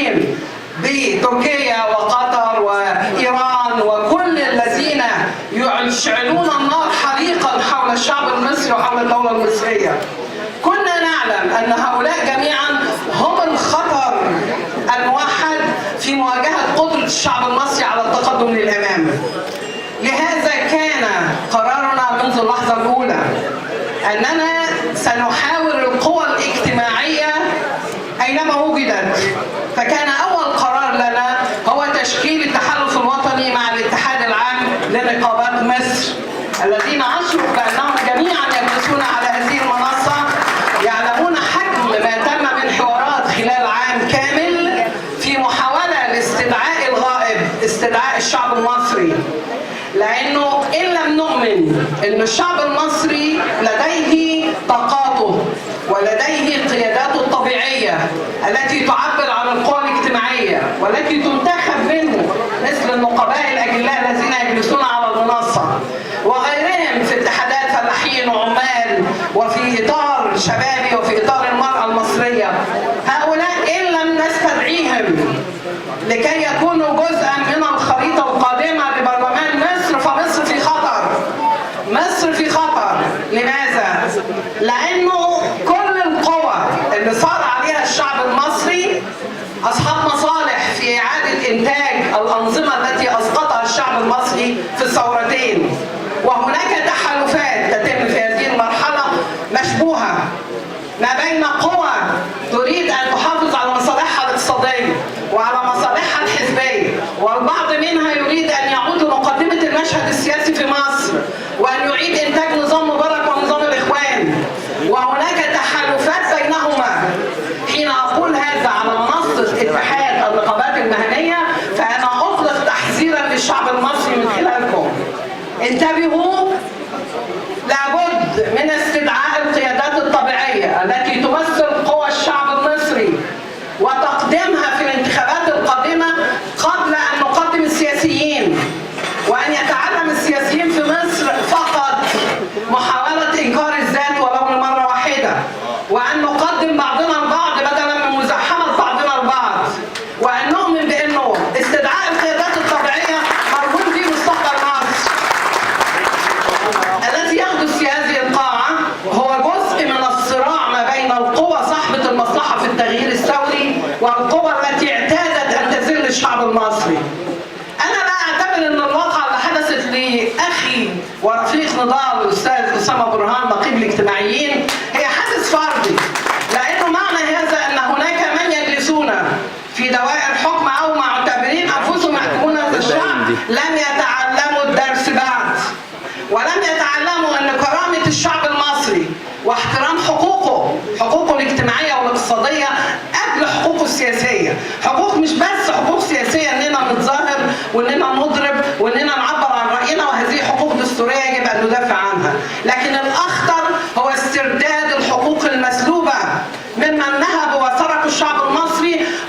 المحيطين بتركيا وقطر وإيران وكل الذين يشعلون النار حريقا حول الشعب المصري وحول الدولة المصرية. كنا نعلم أن هؤلاء جميعا هم الخطر الموحد في مواجهة قدرة الشعب المصري على التقدم للأمام. لهذا كان قرارنا منذ اللحظة الأولى أننا سنحاور القوى الاجتماعية أينما وجدت. فكان أول قرار لنا هو تشكيل التحالف الوطني مع الاتحاد العام لنقابات مصر، الذين أشرف بأنهم جميعا يجلسون على هذه المنصة يعلمون حجم ما تم من حوارات خلال عام كامل في محاولة لاستدعاء الغائب، استدعاء الشعب المصري. لأنه إن لم نؤمن أن الشعب المصري لديه طاقاته ولديه قياداته الطبيعية التي تعبر عن القوى الاجتماعية والتي تنتخب منه، مثل النقباء الأجلاء الذين يجلسون على المنصة وغيرهم في اتحادات فلاحين وعمال وفي إطار شبابي وفي إطار المرأة المصرية، هؤلاء إن لم نستدعيهم لكي يكونوا جزءا من الخريطة القادمة لبرلمان مصر، فمصر في خطر. مصر في خطر. لماذا؟ لأنه كل القوى اللي صار عليها الشعب المصري أصحاب مصالح في إعادة إنتاج الأنظمة التي أسقطها الشعب المصري في الثورتين، وهناك تحالفات تتم في هذه المرحلة مشبوهة ما بين قوى تريد أن تحافظ على مصالحها الاقتصادية وعلى مصالحها الحزبية، والبعض منها يريد أن يعود لمقدمة المشهد السياسي في مصر وأن يعيد إنتاج نظام مبارك ونظام الإخوان، وهناك تحالفات بينهما. حين أقول هذا على منصة اتحاد النقابات المهنية فأنا أطلق تحذيرا للشعب المصري من خلالكم. انتبهوا، لابد من استدعاء القيادات الطبيعية التي تمثل قوى الشعب المصري وتقديمها في الانتخابات القادمة قبل أن نقدم السياسيين، وأن يتعلم السياسيين في مصر فقط محاولة إنكار الذات ولو لمرة واحدة، وأن نقدم بعضنا البعض بدلا من مزاحمة بعضنا البعض، وأن نؤمن بأنه استدعاء القيادات الطبيعية مرهون به مستقبل مصر. الذي يحدث في هذه القاعة هو جزء من الصراع ما بين القوى صاحبة المصلحة في التغيير الثوري والقوى التي اعتادت أن تذل الشعب المصري. أنا لا أعتبر أن الواقعة اللي حدثت لأخي ورفيق نضال الأستاذ أسامة برهان نقيب الاجتماعيين هي حدث فردي، لأنه معنى هذا أن هناك من يجلسون في دوائر حكم أو معتبرين أنفسهم يحكمون هذا الشعب لم يتعلموا الدرس بعد، ولم يتعلموا أن كرامة الشعب المصري واحترام حقوقه الاجتماعية والاقتصادية قبل حقوقه السياسية. حقوق مش بس حقوق سياسية أننا نتظاهر وأننا نضرب وأننا نعبر عن رأينا، وهذه حقوق دستورية يجب أن ندافع عنها، لكن الأخ